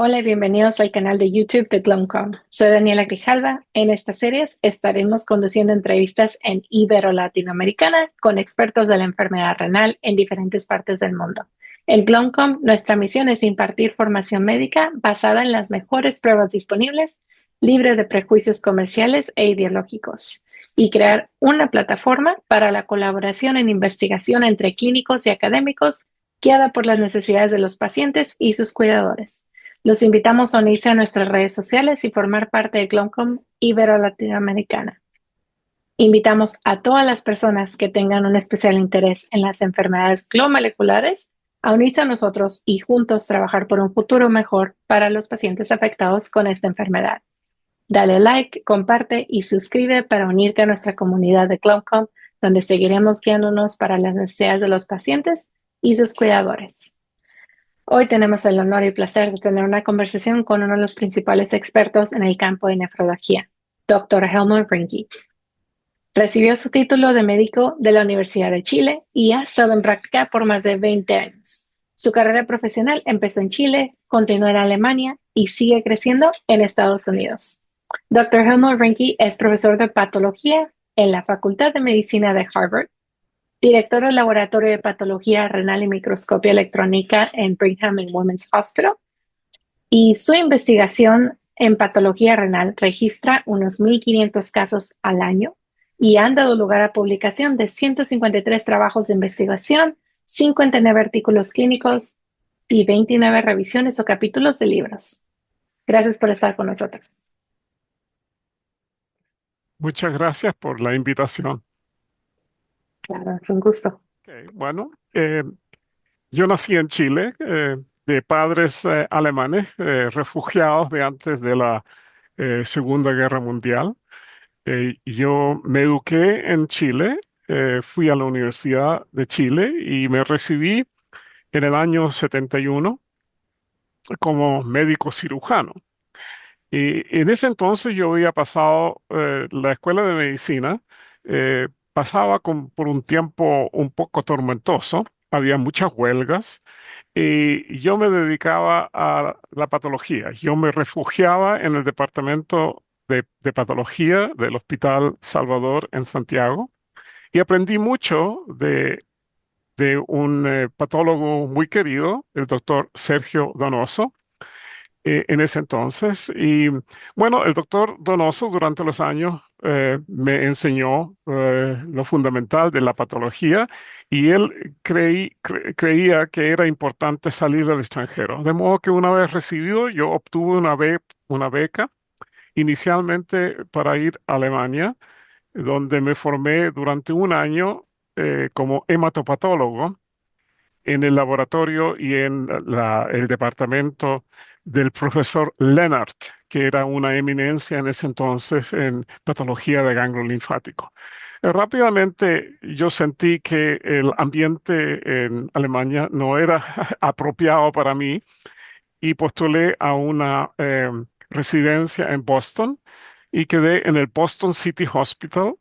Hola y bienvenidos al canal de YouTube de Glomcom. Soy Daniela Grijalva. En estas series estaremos conduciendo entrevistas en Ibero-Latinoamericana con expertos de la enfermedad renal en diferentes partes del mundo. En Glomcom, nuestra misión es impartir formación médica basada en las mejores pruebas disponibles, libre de prejuicios comerciales e ideológicos, y crear una plataforma para la colaboración en investigación entre clínicos y académicos guiada por las necesidades de los pacientes y sus cuidadores. Los invitamos a unirse a nuestras redes sociales y formar parte de Glomcom Ibero-Latinoamericana. Invitamos a todas las personas que tengan un especial interés en las enfermedades glomoleculares a unirse a nosotros y juntos trabajar por un futuro mejor para los pacientes afectados con esta enfermedad. Dale like, comparte y suscribe para unirte a nuestra comunidad de Glomcom, donde seguiremos guiándonos para las necesidades de los pacientes y sus cuidadores. Hoy tenemos el honor y placer de tener una conversación con uno de los principales expertos en el campo de nefrología, Dr. Helmut Brinke. Recibió su título de médico de la Universidad de Chile y ha estado en práctica por más de 20 años. Su carrera profesional empezó en Chile, continuó en Alemania y sigue creciendo en Estados Unidos. Dr. Helmut Brinke es profesor de patología en la Facultad de Medicina de Harvard, director del Laboratorio de Patología Renal y Microscopía Electrónica en Brigham and Women's Hospital, y su investigación en patología renal registra unos 1.500 casos al año y han dado lugar a publicación de 153 trabajos de investigación, 59 artículos clínicos y 29 revisiones o capítulos de libros. Gracias por estar con nosotros. Muchas gracias por la invitación. Claro, es un gusto. Bueno, yo nací en Chile de padres alemanes, refugiados de antes de la Segunda Guerra Mundial. Yo me eduqué en Chile, fui a la Universidad de Chile y me recibí en el año 71 como médico cirujano. Y en ese entonces yo había pasado la escuela de medicina, pasaba por un tiempo un poco tormentoso, había muchas huelgas y yo me dedicaba a la patología. Yo me refugiaba en el departamento de patología del Hospital Salvador en Santiago y aprendí mucho de un patólogo muy querido, el doctor Sergio Donoso en ese entonces. Y bueno, el doctor Donoso durante los años me enseñó lo fundamental de la patología y él creía que era importante salir al extranjero. De modo que una vez recibido, yo obtuve una beca inicialmente para ir a Alemania, donde me formé durante un año como hematopatólogo en el laboratorio y en el departamento del profesor Lennart, que era una eminencia en ese entonces en patología de ganglio linfático. Rápidamente yo sentí que el ambiente en Alemania no era apropiado para mí y postulé a una residencia en Boston y quedé en el Boston City Hospital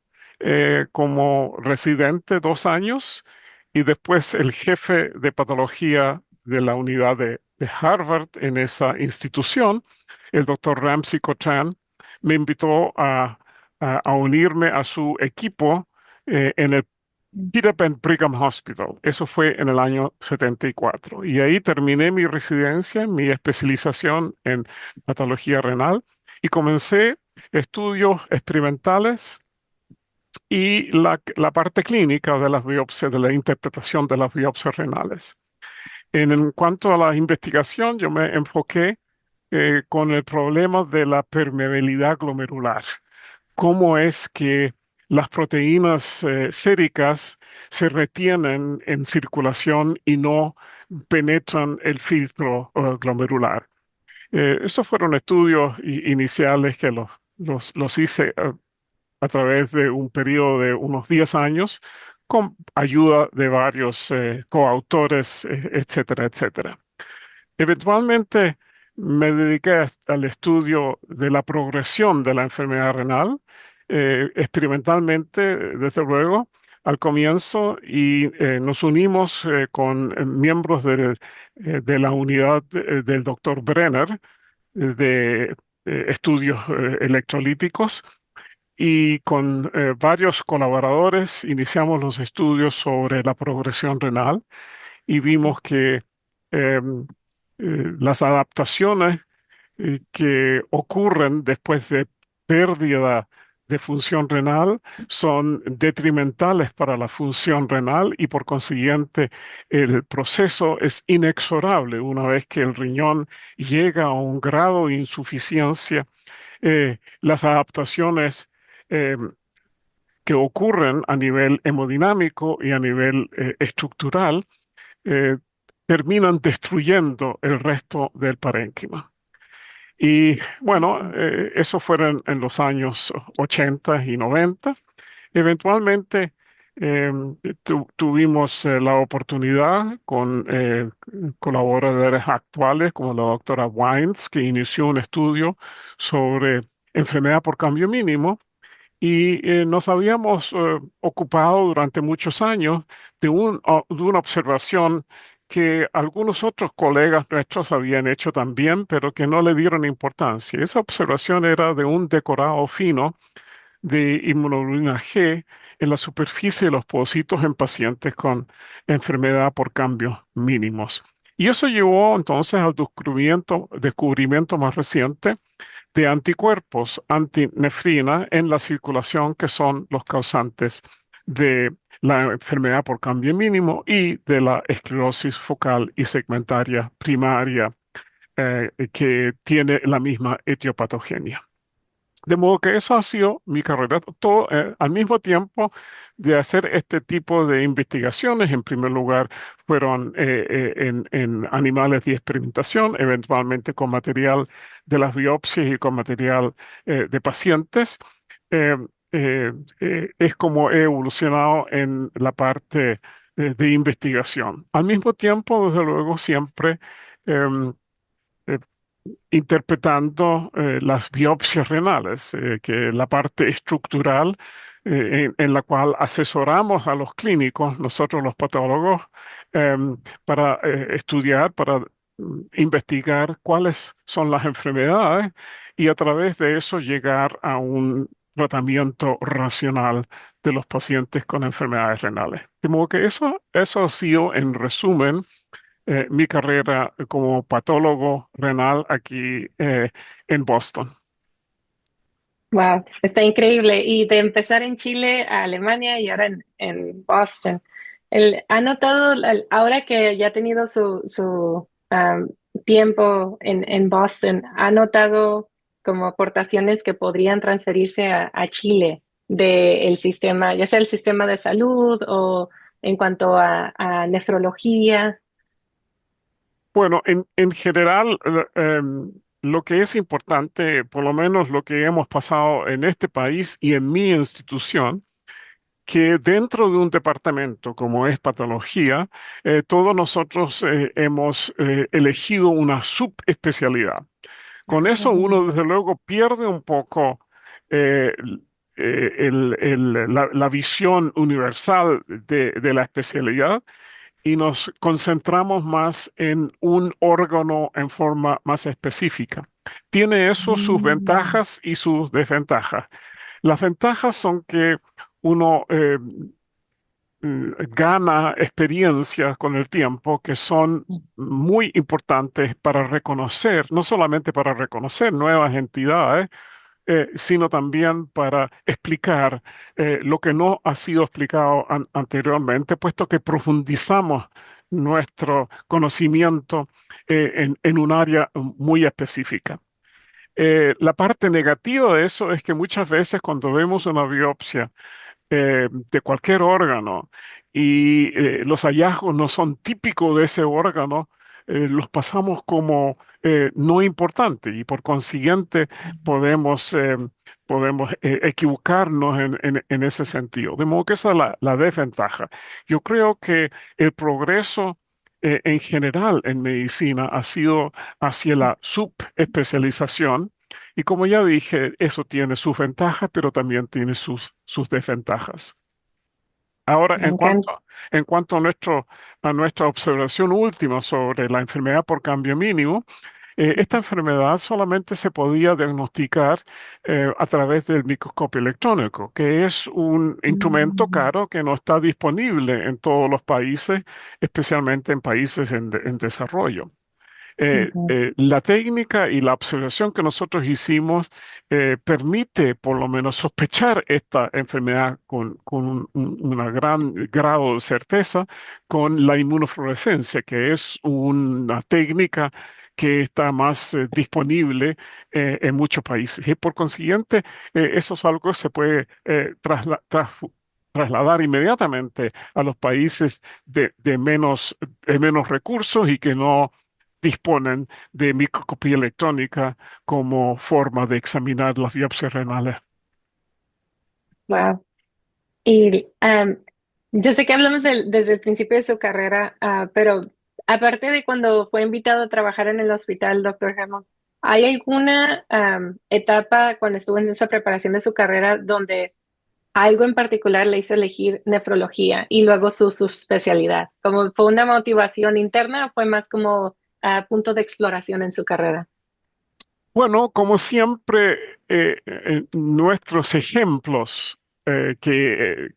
como residente 2 años y después el jefe de patología de la unidad de Harvard en esa institución, el doctor Ramsey Cotran, me invitó a unirme a su equipo en el Peter Pan Brigham Hospital. Eso fue en el año 74. Y ahí terminé mi residencia, mi especialización en patología renal y comencé estudios experimentales y la parte clínica de las biopsias, de la interpretación de las biopsias renales. En cuanto a la investigación, yo me enfoqué con el problema de la permeabilidad glomerular. Cómo es que las proteínas séricas se retienen en circulación y no penetran el filtro glomerular. Esos fueron estudios iniciales que los hice a través de un periodo de unos 10 años con ayuda de varios coautores, etcétera, etcétera. Eventualmente me dediqué al estudio de la progresión de la enfermedad renal, experimentalmente, desde luego, al comienzo y nos unimos con miembros de la unidad del doctor Brenner de estudios electrolíticos y con varios colaboradores iniciamos los estudios sobre la progresión renal y vimos que em, las adaptaciones que ocurren después de pérdida de función renal son detrimentales para la función renal y por consiguiente el proceso es inexorable una vez que el riñón llega a un grado de insuficiencia. Las adaptaciones eh, que ocurren a nivel hemodinámico y a nivel estructural eh, terminan destruyendo el resto del parénquima. Y bueno, eso fueron en los años 80 y 90. Eventualmente eh, tuvimos la oportunidad con colaboradores actuales como la doctora Wines, que inició un estudio sobre enfermedad por cambio mínimo y nos habíamos ocupado durante muchos años de una observación que algunos otros colegas nuestros habían hecho también, pero que no le dieron importancia. Esa observación era de un decorado fino de inmunoglobulina G en la superficie de los pocitos en pacientes con enfermedad por cambios mínimos. Y eso llevó entonces al descubrimiento más reciente de anticuerpos antinefrina en la circulación que son los causantes de la enfermedad por cambio mínimo y de la esclerosis focal y segmentaria primaria que tiene la misma etiopatogenia. De modo que eso ha sido mi carrera, todo al mismo tiempo de hacer este tipo de investigaciones. En primer lugar, fueron en animales de experimentación, eventualmente con material de las biopsias y con material de pacientes. Eh, es como he evolucionado en la parte de investigación. Al mismo tiempo, desde luego, siempre em, eh, interpretando las biopsias renales, que la parte estructural en la cual asesoramos a los clínicos, nosotros los patólogos, para estudiar, para investigar cuáles son las enfermedades y a través de eso llegar a un tratamiento racional de los pacientes con enfermedades renales. De modo que eso ha sido, en resumen, mi carrera como patólogo renal aquí en Boston. Wow, está increíble. Y de empezar en Chile a Alemania y ahora en Boston. ¿Ha notado, ahora que ya ha tenido su tiempo en Boston, ha notado como aportaciones que podrían transferirse a Chile del sistema, ya sea el sistema de salud o en cuanto a nefrología? Bueno, en general, lo que es importante, por lo menos lo que hemos pasado en este país y en mi institución, que dentro de un departamento como es patología, todos nosotros hemos elegido una subespecialidad. Con eso uno, desde luego, pierde un poco eh, la visión universal de la especialidad y nos concentramos más en un órgano en forma más específica. Tiene eso sus Mm. ventajas y sus desventajas. Las ventajas son que uno gana experiencias con el tiempo que son muy importantes para reconocer, no solamente para reconocer nuevas entidades, sino también para explicar lo que no ha sido explicado anteriormente, puesto que profundizamos nuestro conocimiento en un área muy específica. La parte negativa de eso es que muchas veces cuando vemos una biopsia de cualquier órgano y los hallazgos no son típicos de ese órgano, los pasamos como no importantes y por consiguiente podemos, podemos equivocarnos en ese sentido. De modo que esa es la desventaja. Yo creo que el progreso en general en medicina ha sido hacia la subespecialización y como ya dije, eso tiene sus ventajas, pero también tiene sus desventajas. Ahora, Me encanta. en cuanto a nuestra observación última sobre la enfermedad por cambio mínimo, esta enfermedad solamente se podía diagnosticar a través del microscopio electrónico, que es un instrumento Mm, caro que no está disponible en todos los países, especialmente en países en desarrollo. ujú. La técnica y la observación que nosotros hicimos permite por lo menos sospechar esta enfermedad con un gran grado de certeza con la inmunofluorescencia, que es una técnica que está más disponible en muchos países. Y por consiguiente, eso es algo que se puede trasladar inmediatamente a los países de menos recursos y que no disponen de microscopía electrónica como forma de examinar las biopsias renales. Wow. Y yo sé que hablamos desde el principio de su carrera, pero aparte de cuando fue invitado a trabajar en el hospital, doctor Hammond, ¿hay alguna etapa cuando estuvo en esa preparación de su carrera donde algo en particular le hizo elegir nefrología y luego su subespecialidad? ¿Como fue una motivación interna o fue más como punto de exploración en su carrera? Bueno, como siempre, nuestros ejemplos que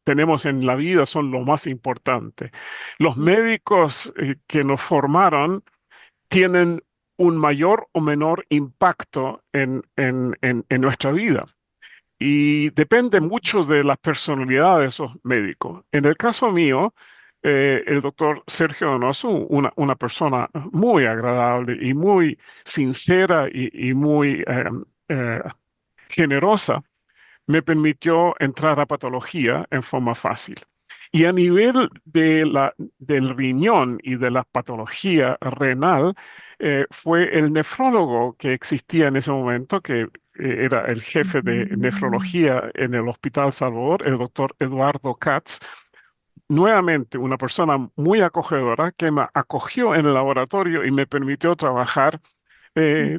tenemos en la vida son lo más importante. Los médicos que nos formaron tienen un mayor o menor impacto en nuestra vida. Y depende mucho de la personalidad de esos médicos. En el caso mío, el doctor Sergio Donoso, una persona muy agradable y muy sincera y muy eh, generosa, me permitió entrar a patología en forma fácil. Y a nivel del riñón y de la patología renal, fue el nefrólogo que existía en ese momento, que era el jefe de Mm, nefrología en el Hospital Salvador, el doctor Eduardo Katz, nuevamente una persona muy acogedora que me acogió en el laboratorio y me permitió trabajar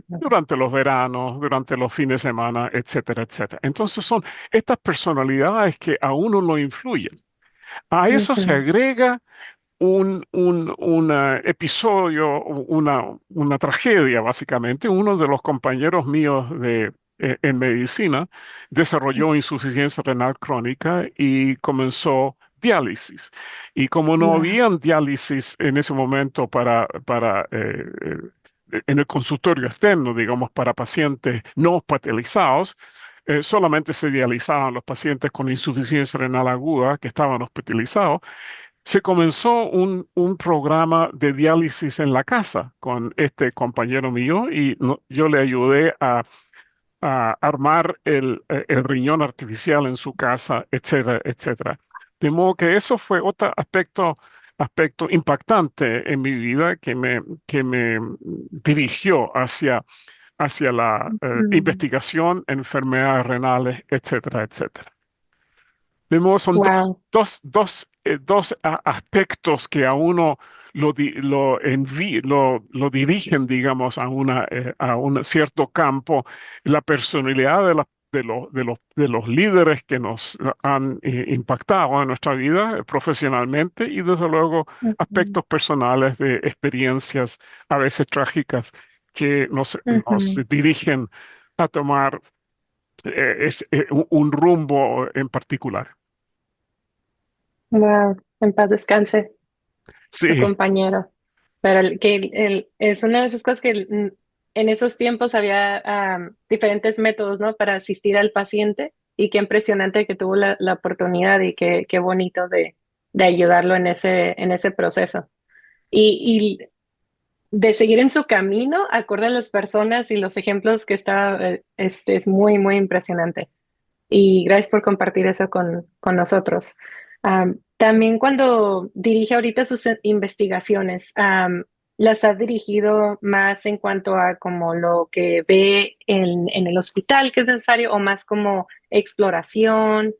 durante los veranos, durante los fines de semana, etcétera, etcétera. Entonces son estas personalidades que a uno lo influyen. A eso se ujú, agrega un episodio, una tragedia, básicamente. Uno de los compañeros míos en medicina desarrolló insuficiencia renal crónica y comenzó diálisis. Y como no wow, habían diálisis en ese momento en el consultorio externo, digamos, para pacientes no hospitalizados, solamente se dializaban los pacientes con insuficiencia renal aguda que estaban hospitalizados. Se comenzó un programa de diálisis en la casa con este compañero mío y yo le ayudé a armar el riñón artificial en su casa, etcétera, etcétera. De modo que eso fue otro aspecto impactante en mi vida que me dirigió hacia la investigación, enfermedades renales, etcétera, etcétera. De modo, son wow. dos aspectos que a uno lo dirigen, digamos, a un cierto campo. La personalidad de los líderes que nos han impactado en nuestra vida profesionalmente y, desde luego, Ujú, aspectos personales de experiencias a veces trágicas que nos ujú. dirigen a tomar un rumbo en particular. Wow, en paz descanse su Sí, compañero. Pero es una de esas cosas que en esos tiempos había diferentes métodos, ¿no? Para asistir al paciente y qué impresionante que tuvo la oportunidad y qué bonito de ayudarlo en ese proceso. Y de seguir en su camino, acorde a las personas y los ejemplos que está, es muy, muy impresionante. Y gracias por compartir eso con nosotros. También cuando dirige ahorita sus investigaciones, las ha dirigido más en cuanto a como lo que ve en el hospital que es necesario o más como exploración,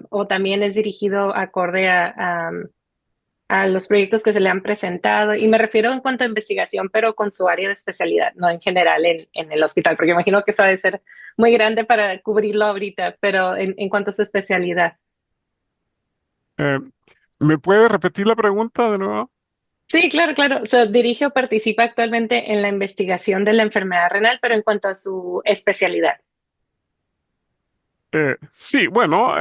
o también es dirigido acorde a los proyectos que se le han presentado. Y me refiero en cuanto a investigación, pero con su área de especialidad, no en general en el hospital, porque imagino que eso debe ser muy grande para cubrirlo ahorita, pero en cuanto a su especialidad. Eh, ¿Me puede repetir la pregunta de nuevo? Sí, claro, claro. Dirige o participa actualmente en la investigación de la enfermedad renal, pero en cuanto a su especialidad. Sí, bueno,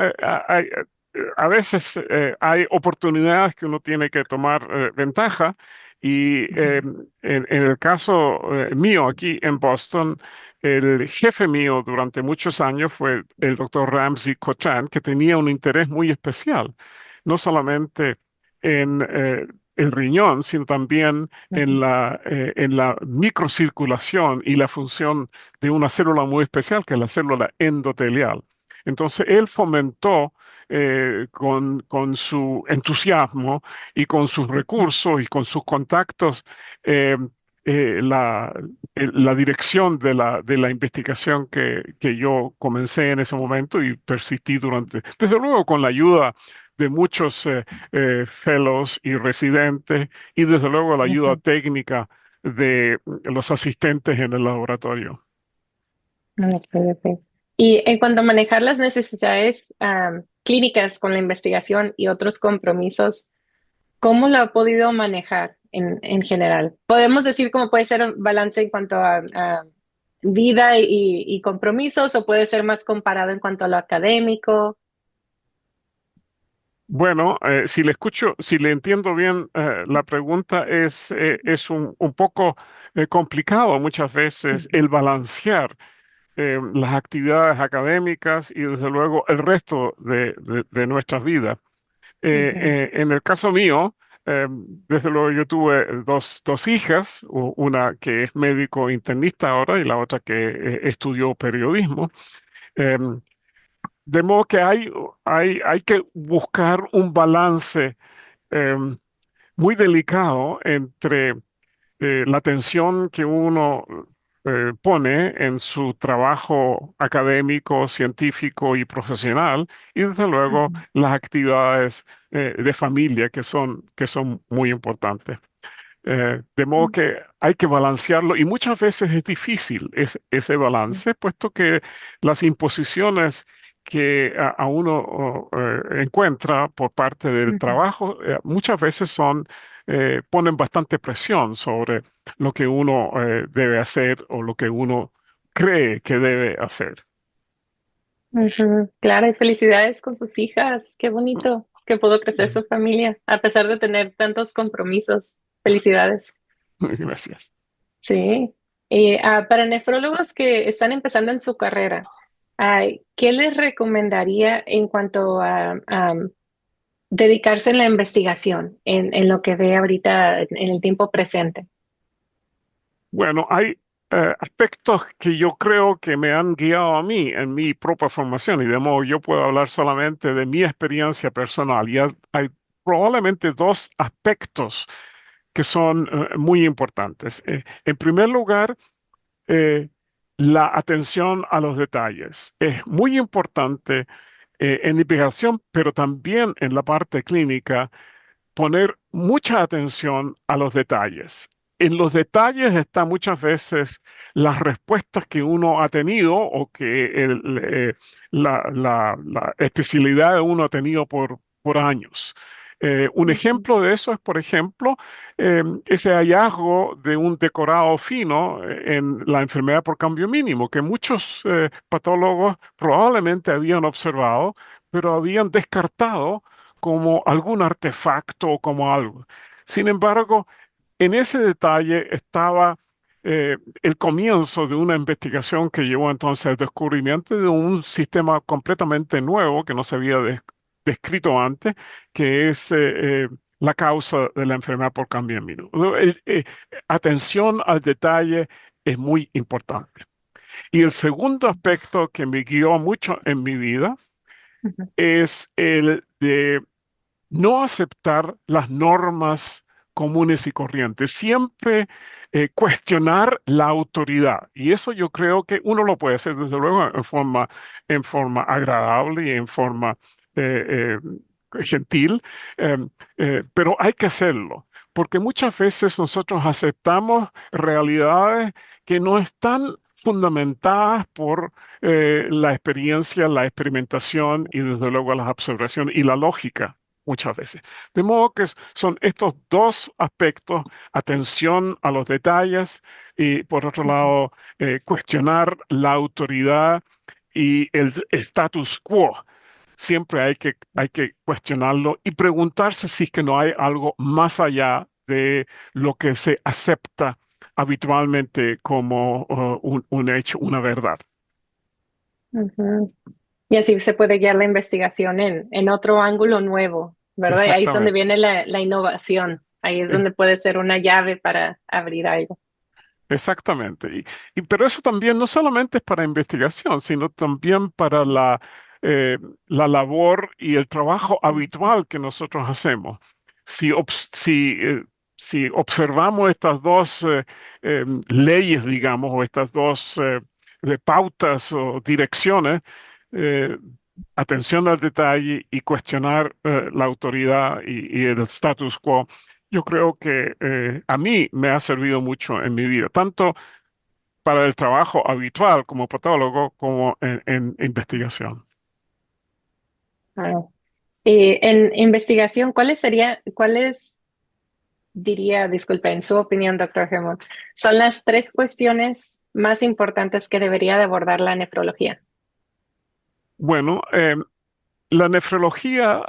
a veces hay oportunidades que uno tiene que tomar ventaja y Ujú, en el caso mío aquí en Boston, el jefe mío durante muchos años fue el doctor Ramsey Cochrane, que tenía un interés muy especial, no solamente en el riñón, sino también ujú, en la microcirculación y la función de una célula muy especial, que es la célula endotelial. Entonces, él fomentó con su entusiasmo y con sus ujú, recursos y con sus contactos eh, eh, la, la dirección de la investigación que yo comencé en ese momento y persistí durante, desde luego con la ayuda de muchos fellows y residentes y desde luego la ayuda ujú. técnica de los asistentes en el laboratorio. Ok, ok. Y en cuanto a manejar las necesidades clínicas con la investigación y otros compromisos, ¿cómo lo ha podido manejar en general? Podemos decir cómo puede ser un balance en cuanto a vida y compromisos, o puede ser más comparado en cuanto a lo académico. Bueno, si le escucho, si le entiendo bien, la pregunta es un poco complicado muchas veces Ujú, el balancear las actividades académicas y desde luego el resto de nuestras vidas. ujú, En el caso mío, desde luego yo tuve dos hijas, una que es médico internista ahora y la otra que estudió periodismo. Em, de modo que hay que buscar un balance em, muy delicado entre la atención que uno pone en su trabajo académico, científico y profesional, y desde luego ujú, las actividades de familia que son muy importantes. De modo ujú, que hay que balancearlo y muchas veces es difícil ese balance, puesto que las imposiciones que a uno encuentra por parte del ujú. trabajo muchas veces ponen bastante presión sobre lo que uno debe hacer o lo que uno cree que debe hacer. Ujú. Claro, y felicidades con sus hijas. Qué bonito que pudo crecer su familia a pesar de tener tantos compromisos. Felicidades. Gracias. Sí. Y para nefrólogos que están empezando en su carrera, ¿qué les recomendaría en cuanto a dedicarse en la investigación, en lo que ve ahorita en el tiempo presente? Bueno, hay aspectos que yo creo que me han guiado a mí en mi propia formación y de modo yo puedo hablar solamente de mi experiencia personal. Y hay probablemente dos aspectos que son muy importantes. En primer lugar, eh, la atención a los detalles. Es muy importante en la investigación, pero también en la parte clínica poner mucha atención a los detalles. En los detalles están muchas veces las respuestas que uno ha tenido o que la especialidad de uno ha tenido por años. Un Ujú, ejemplo de eso es, por ejemplo, ese hallazgo de un decorado fino en la enfermedad por cambio mínimo, que muchos patólogos probablemente habían observado, pero habían descartado como algún artefacto o como algo. Sin embargo, en ese detalle estaba el comienzo de una investigación que llevó entonces al descubrimiento de un sistema completamente nuevo que no se había descrito antes, que es la causa de la enfermedad por cambio de minuto. Atención al detalle es muy importante. Y el segundo aspecto que me guió mucho en mi vida ujú, es el de no aceptar las normas comunes y corrientes, siempre cuestionar la autoridad. Y eso yo creo que uno lo puede hacer desde luego en forma agradable y en forma gentil, eh, pero hay que hacerlo. Porque muchas veces nosotros aceptamos realidades que no están fundamentadas por la experiencia, la experimentación y desde luego las observaciones y la lógica muchas veces. De modo que son estos dos aspectos, atención a los detalles y por otro lado, cuestionar la autoridad y el status quo. Siempre hay que cuestionarlo y preguntarse si es que no hay algo más allá de lo que se acepta habitualmente como un hecho, una verdad. Ujú. Y así se puede guiar la investigación en otro ángulo nuevo, ¿verdad? Y ahí es donde Exactamente. viene la innovación. Ahí es Eh, donde puede ser una llave para abrir algo. Exactamente. Pero eso también no solamente es para investigación, sino también para eh, la labor y el trabajo habitual que nosotros hacemos. Si, si observamos estas dos leyes, digamos, o estas dos pautas o direcciones, eh, atención al detalle y cuestionar la autoridad y el status quo, yo creo que a mí me ha servido mucho en mi vida, tanto para el trabajo habitual como patólogo como en investigación. Ah. Y en investigación, cuáles diría, disculpe, en su opinión, doctor Hermont, son las tres cuestiones más importantes que debería de abordar la nefrología? Bueno, la nefrología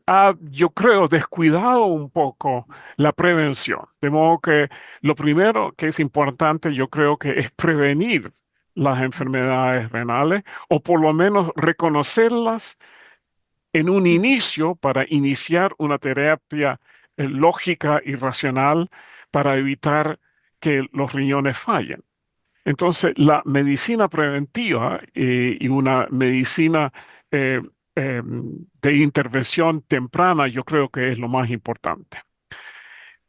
ha, yo creo, descuidado un poco la prevención. De modo que lo primero que es importante, yo creo que es prevenir las enfermedades renales o por lo menos reconocerlas en un inicio para iniciar una terapia lógica y racional para evitar que los riñones fallen. Entonces, la medicina preventiva y una medicina eh, de intervención temprana, yo creo que es lo más importante.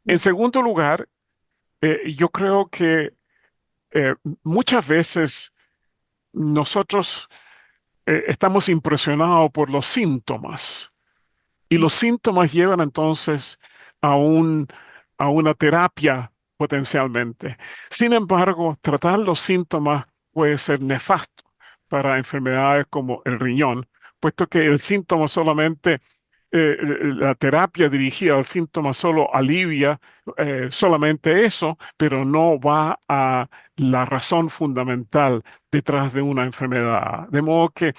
En segundo lugar, yo creo que eh, muchas veces nosotros estamos impresionados por los síntomas. Y los síntomas llevan entonces a a una terapia potencialmente. Sin embargo, tratar los síntomas puede ser nefasto para enfermedades como el riñón, puesto que el síntoma solamente, la terapia dirigida al síntoma solo alivia solamente eso, pero no va a la razón fundamental detrás de una enfermedad. De modo que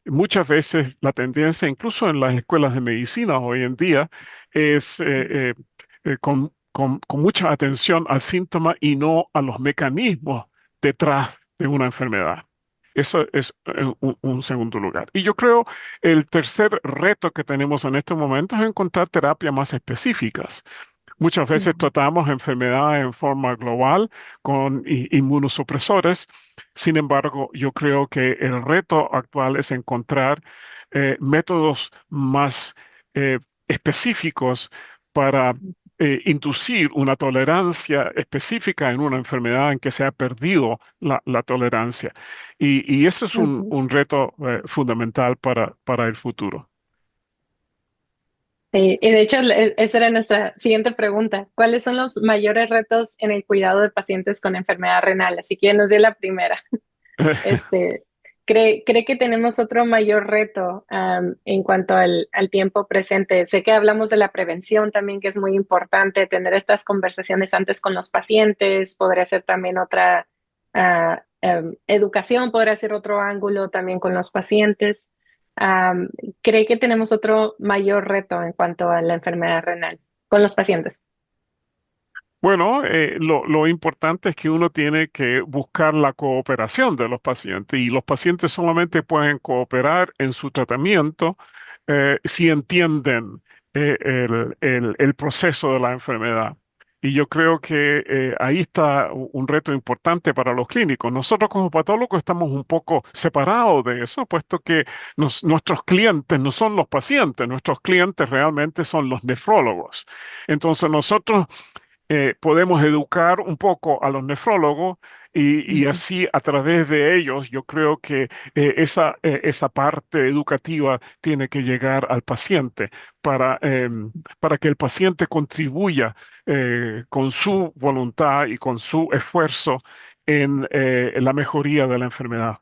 muchas veces la tendencia, incluso en las escuelas de medicina hoy en día, es con mucha atención al síntoma y no a los mecanismos detrás de una enfermedad. Eso es un segundo lugar. Y yo creo el tercer reto que tenemos en este momento es encontrar terapias más específicas. Muchas veces tratamos enfermedades en forma global con inmunosupresores. Sin embargo, yo creo que el reto actual es encontrar métodos más eh, específicos para inducir una tolerancia específica en una enfermedad en que se ha perdido la tolerancia. Y ese es Ujú. un reto fundamental para el futuro. Sí, y de hecho, esa era nuestra siguiente pregunta. ¿Cuáles son los mayores retos en el cuidado de pacientes con enfermedad renal? Así que nos dio la primera. Este, ¿cree que tenemos otro mayor reto en cuanto al tiempo presente? Sé que hablamos de la prevención también, que es muy importante, tener estas conversaciones antes con los pacientes, podría ser también otra educación, podría ser otro ángulo también con los pacientes. Am, ¿Cree que tenemos otro mayor reto en cuanto a la enfermedad renal con los pacientes? Bueno, lo importante es que uno tiene que buscar la cooperación de los pacientes y los pacientes solamente pueden cooperar en su tratamiento si entienden el proceso de la enfermedad. Y yo creo que ahí está un reto importante para los clínicos. Nosotros como patólogos estamos un poco separados de eso, puesto que nuestros clientes no son los pacientes, nuestros clientes realmente son los nefrólogos. Entonces nosotros podemos educar un poco a los nefrólogos y Ujú, así a través de ellos yo creo que esa parte educativa tiene que llegar al paciente para que el paciente contribuya con su voluntad y con su esfuerzo en la mejoría de la enfermedad.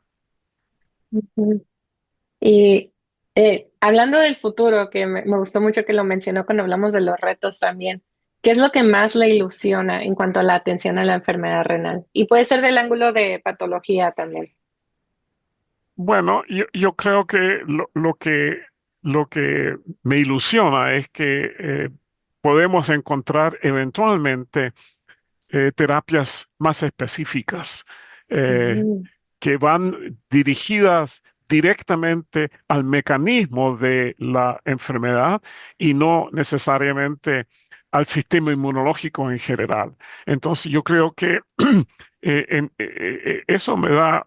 ujú. Hablando del futuro, que me gustó mucho que lo mencionó cuando hablamos de los retos también, ¿qué es lo que más le ilusiona en cuanto a la atención a la enfermedad renal? Y puede ser del ángulo de patología también. Bueno, yo creo que lo que me ilusiona es que podemos encontrar eventualmente terapias más específicas eh, Mm, que van dirigidas directamente al mecanismo de la enfermedad y no necesariamente al sistema inmunológico en general. Entonces yo creo que eso me da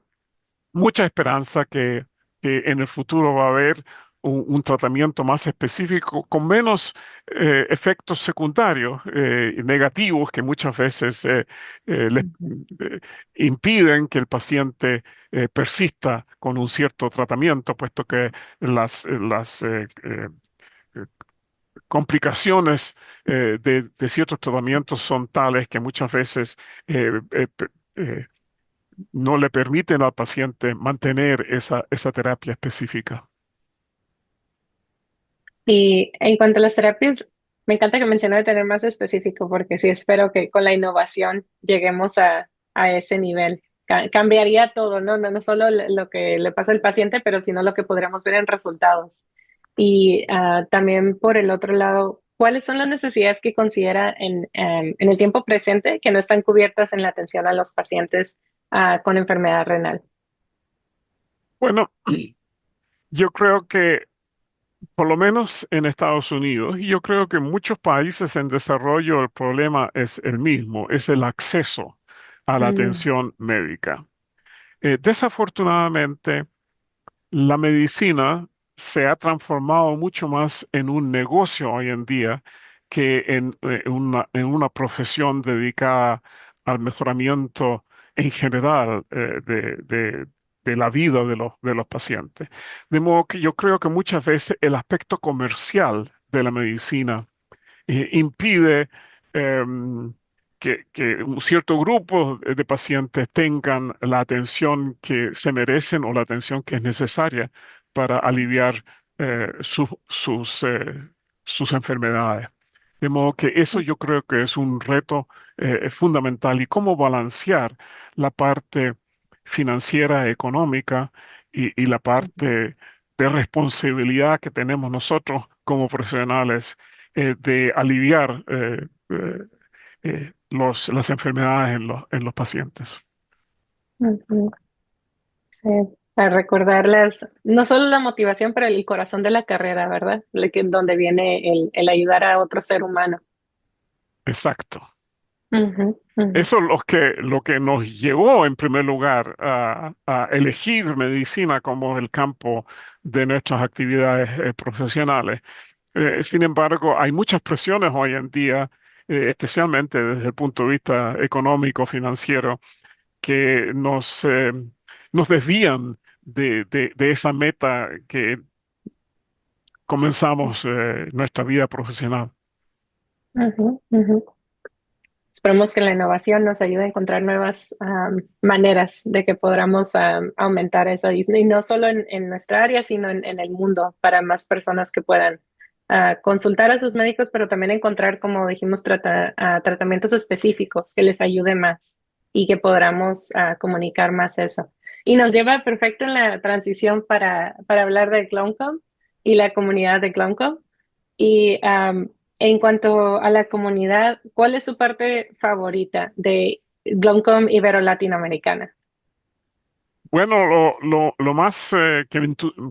mucha esperanza que en el futuro va a haber un tratamiento más específico con menos efectos secundarios negativos que muchas veces les ujú, impiden que el paciente persista con un cierto tratamiento, puesto que las complicaciones de ciertos tratamientos son tales que muchas veces eh, no le permiten al paciente mantener esa terapia específica. Y en cuanto a las terapias, me encanta que mencionó de tener más específico, porque sí espero que con la innovación lleguemos a ese nivel. Cambiaría todo, ¿no? No solo lo que le pasa al paciente, pero sino lo que podríamos ver en resultados. Y también por el otro lado, ¿cuáles son las necesidades que considera en el tiempo presente que no están cubiertas en la atención a los pacientes con enfermedad renal? Bueno, yo creo que por lo menos en Estados Unidos, y yo creo que en muchos países en desarrollo el problema es el mismo, es el acceso a la Mm, atención médica. Desafortunadamente, la medicina se ha transformado mucho más en un negocio hoy en día que en una profesión dedicada al mejoramiento en general de la vida de los pacientes. De modo que yo creo que muchas veces el aspecto comercial de la medicina impide em, que un cierto grupo de pacientes tengan la atención que se merecen o la atención que es necesaria para aliviar sus enfermedades. De modo que eso yo creo que es un reto fundamental y cómo balancear la parte financiera, económica y la parte de responsabilidad que tenemos nosotros como profesionales de aliviar las enfermedades en los pacientes. ujú. Sí, para recordarles no solo la motivación, pero el corazón de la carrera, ¿verdad? Donde viene el ayudar a otro ser humano. Exacto. Ujú, ujú, Eso es lo que nos llevó en primer lugar a elegir medicina como el campo de nuestras actividades profesionales. Sin embargo, hay muchas presiones hoy en día, especialmente desde el punto de vista económico, financiero, que nos desvían de esa meta que comenzamos nuestra vida profesional. ujú, ujú. Esperemos que la innovación nos ayude a encontrar nuevas maneras de que podamos aumentar eso, y no solo en nuestra área, sino en el mundo, para más personas que puedan consultar a sus médicos, pero también encontrar, como dijimos, tratamientos específicos que les ayude más y que podamos comunicar más eso. Y nos lleva perfecto en la transición para hablar de Glaucom y la comunidad de Glaucom. Y en cuanto a la comunidad, ¿cuál es su parte favorita de Gloncom Ibero-Latinoamericana? Bueno, lo más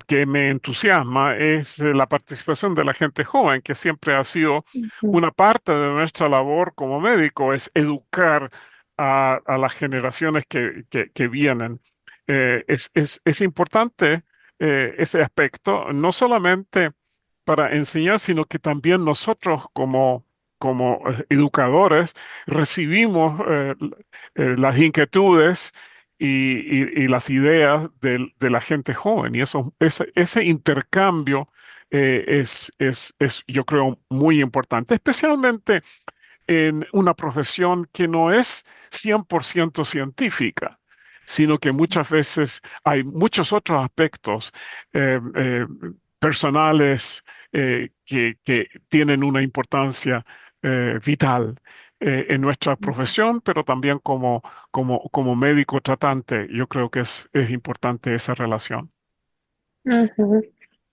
que me entusiasma es la participación de la gente joven, que siempre ha sido Ujú, una parte de nuestra labor como médico, es educar a las generaciones que vienen. Es importante ese aspecto, no solamente para enseñar, sino que también nosotros como educadores recibimos las inquietudes y las ideas de la gente joven. Y ese intercambio yo creo, muy importante, especialmente en una profesión que no es 100% científica, sino que muchas veces hay muchos otros aspectos. personales que tienen una importancia vital en nuestra profesión, pero también como médico tratante. Yo creo que es importante esa relación. Ujú.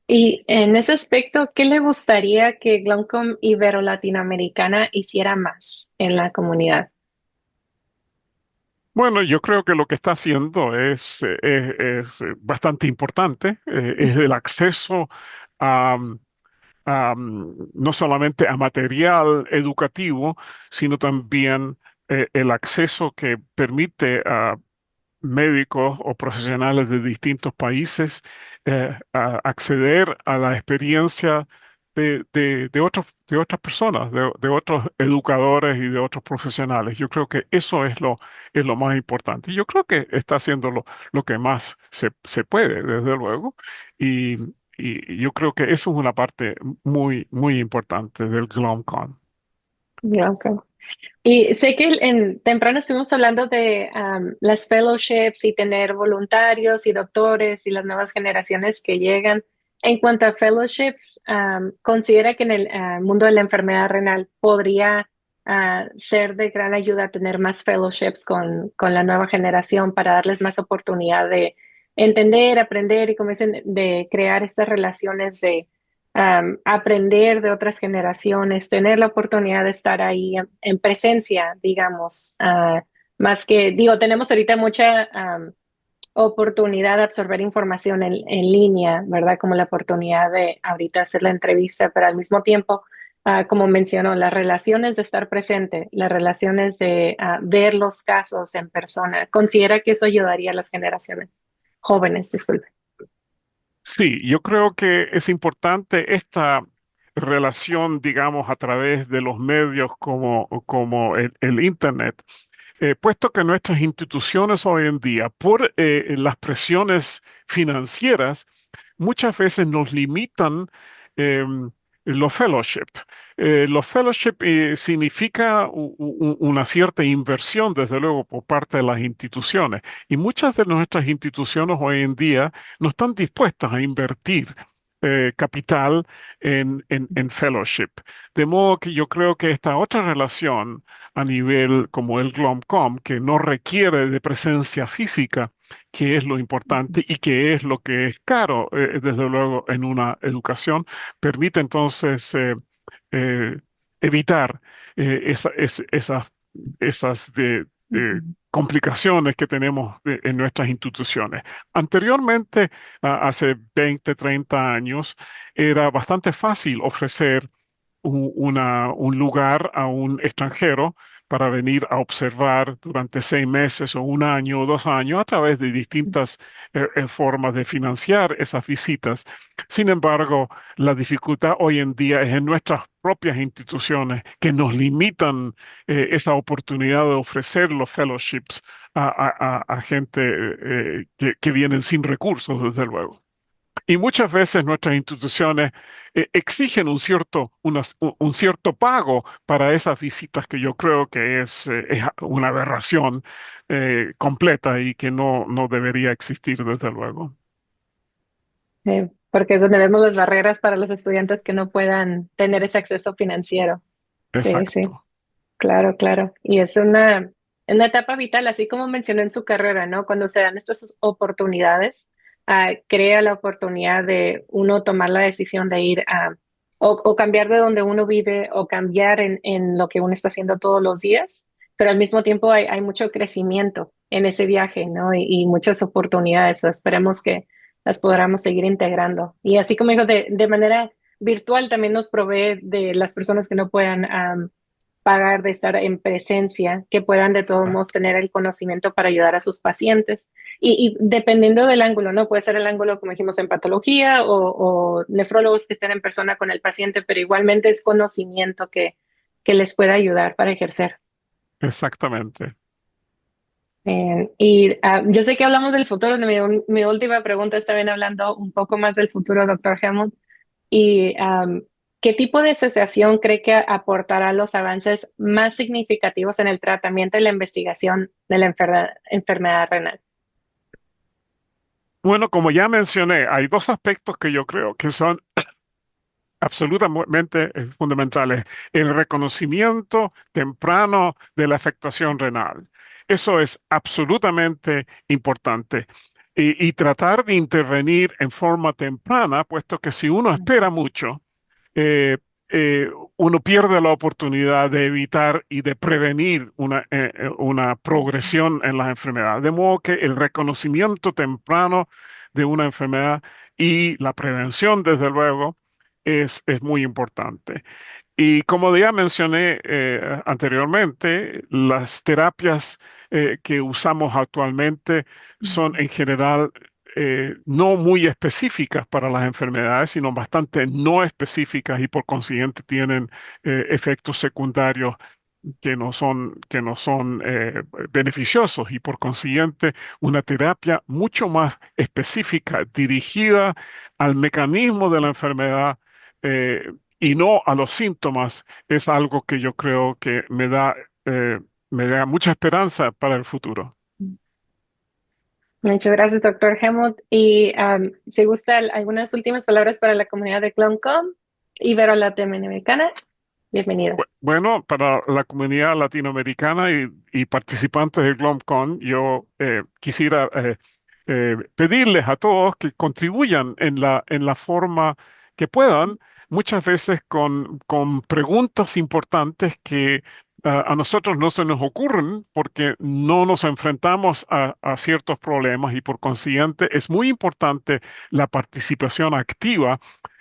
Y en ese aspecto, ¿qué le gustaría que Glaucom Ibero-Latinoamericana hiciera más en la comunidad? Bueno, yo creo que lo que está haciendo es bastante importante, es el acceso a, no solamente a material educativo, sino también el acceso que permite a médicos o profesionales de distintos países a acceder a la experiencia de otras personas, de otros educadores y de otros profesionales. Yo creo que eso es lo más importante. Y yo creo que está haciendo lo que más se puede, desde luego. Y, y yo creo que eso es una parte muy importante del GlomCon. Glaucom. Y sé que en temprano estuvimos hablando de las fellowships y tener voluntarios y doctores y las nuevas generaciones que llegan. En cuanto a fellowships, ¿considera que en el mundo de la enfermedad renal podría ser de gran ayuda tener más fellowships con la nueva generación para darles más oportunidad de entender, aprender y como dicen, de crear estas relaciones de aprender de otras generaciones, tener la oportunidad de estar ahí en presencia, digamos, más que, digo, tenemos ahorita mucha oportunidad de absorber información en línea, ¿verdad? Como la oportunidad de ahorita hacer la entrevista, pero al mismo tiempo, como mencionó, las relaciones de estar presente, las relaciones de ver los casos en persona, ¿considera que eso ayudaría a las generaciones jóvenes? Disculpe. Sí, yo creo que es importante esta relación, digamos, a través de los medios como el Internet, puesto que nuestras instituciones hoy en día, por las presiones financieras, muchas veces nos limitan em, los fellowship. Los fellowship significa una cierta inversión, desde luego, por parte de las instituciones. Y muchas de nuestras instituciones hoy en día no están dispuestas a invertir capital en fellowship. De modo que yo creo que esta otra relación a nivel como el GLOMCOM, que no requiere de presencia física, que es lo importante y que es lo que es caro, desde luego, en una educación, permite entonces eh, evitar esas complicaciones que tenemos en nuestras instituciones. Anteriormente, hace 20, 30 años, era bastante fácil ofrecer un lugar a un extranjero para venir a observar durante 6 meses o un año o 2 años a través de distintas formas de financiar esas visitas. Sin embargo, la dificultad hoy en día es en nuestras propias instituciones que nos limitan esa oportunidad de ofrecer los fellowships a gente que vienen sin recursos, desde luego. Y muchas veces nuestras instituciones exigen un cierto pago para esas visitas que yo creo que es una aberración completa y que no debería existir desde luego. Porque es donde vemos las barreras para los estudiantes que no puedan tener ese acceso financiero. Sí, sí, Exacto, claro, claro. Y es una etapa vital, así como mencionó en su carrera, ¿no? Cuando se dan estas oportunidades, crea la oportunidad de uno tomar la decisión de ir o cambiar de donde uno vive o cambiar en lo que uno está haciendo todos los días, pero al mismo tiempo hay mucho crecimiento en ese viaje, ¿no? Y muchas oportunidades. Esperemos que las podamos seguir integrando. Y así como dijo, de manera virtual también nos provee de las personas que no puedan pagar de estar en presencia, que puedan de todos modos exacto. tener el conocimiento para ayudar a sus pacientes. Y dependiendo del ángulo, ¿no? Puede ser el ángulo, como dijimos, en patología o nefrólogos que estén en persona con el paciente, pero igualmente es conocimiento que les pueda ayudar para ejercer. Exactamente. Yo sé que hablamos del futuro, mi última pregunta está bien hablando un poco más del futuro, doctor Helmut. ¿Y qué tipo de asociación cree que aportará los avances más significativos en el tratamiento y la investigación de la enfermedad renal? Bueno, como ya mencioné, hay dos aspectos que yo creo que son absolutamente fundamentales. El reconocimiento temprano de la afectación renal. Eso es absolutamente importante. Y tratar de intervenir en forma temprana, puesto que si uno espera mucho, eh, eh, uno pierde la oportunidad de evitar y de prevenir una progresión en las enfermedades. De modo que el reconocimiento temprano de una enfermedad y la prevención, desde luego, es muy importante. Y como ya mencioné anteriormente, las terapias que usamos actualmente son en general no muy específicas para las enfermedades, sino bastante no específicas y por consiguiente tienen efectos secundarios que no son beneficiosos y por consiguiente una terapia mucho más específica, dirigida al mecanismo de la enfermedad y no a los síntomas, es algo que yo creo que me da mucha esperanza para el futuro. Muchas gracias, doctor Helmut. Y si gusta algunas últimas palabras para la comunidad de Cloncom Ibero-Latinoamericana, bienvenida. Bueno, para la comunidad latinoamericana y participantes del GLOMCON, yo quisiera pedirles a todos que contribuyan en la forma que puedan, muchas veces con preguntas importantes que a nosotros no se nos ocurren porque no nos enfrentamos a ciertos problemas y por consiguiente es muy importante la participación activa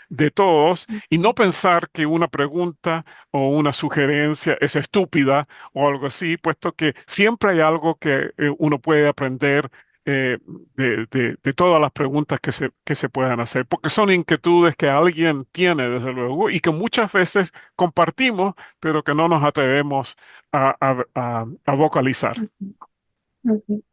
de todos y no pensar que una pregunta o una sugerencia es estúpida o algo así, puesto que siempre hay algo que uno puede aprender de todas las preguntas que se puedan hacer, porque son inquietudes que alguien tiene, desde luego, y que muchas veces compartimos, pero que no nos atrevemos a vocalizar. Ujú.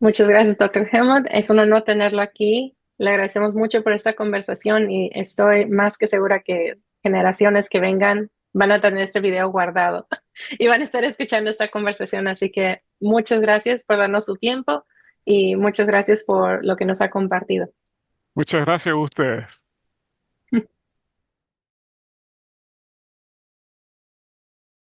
Muchas gracias, doctor Helmut. Es un honor tenerlo aquí. Le agradecemos mucho por esta conversación y estoy más que segura que generaciones que vengan van a tener este video guardado y van a estar escuchando esta conversación. Así que muchas gracias por darnos su tiempo y muchas gracias por lo que nos ha compartido. Muchas gracias a ustedes.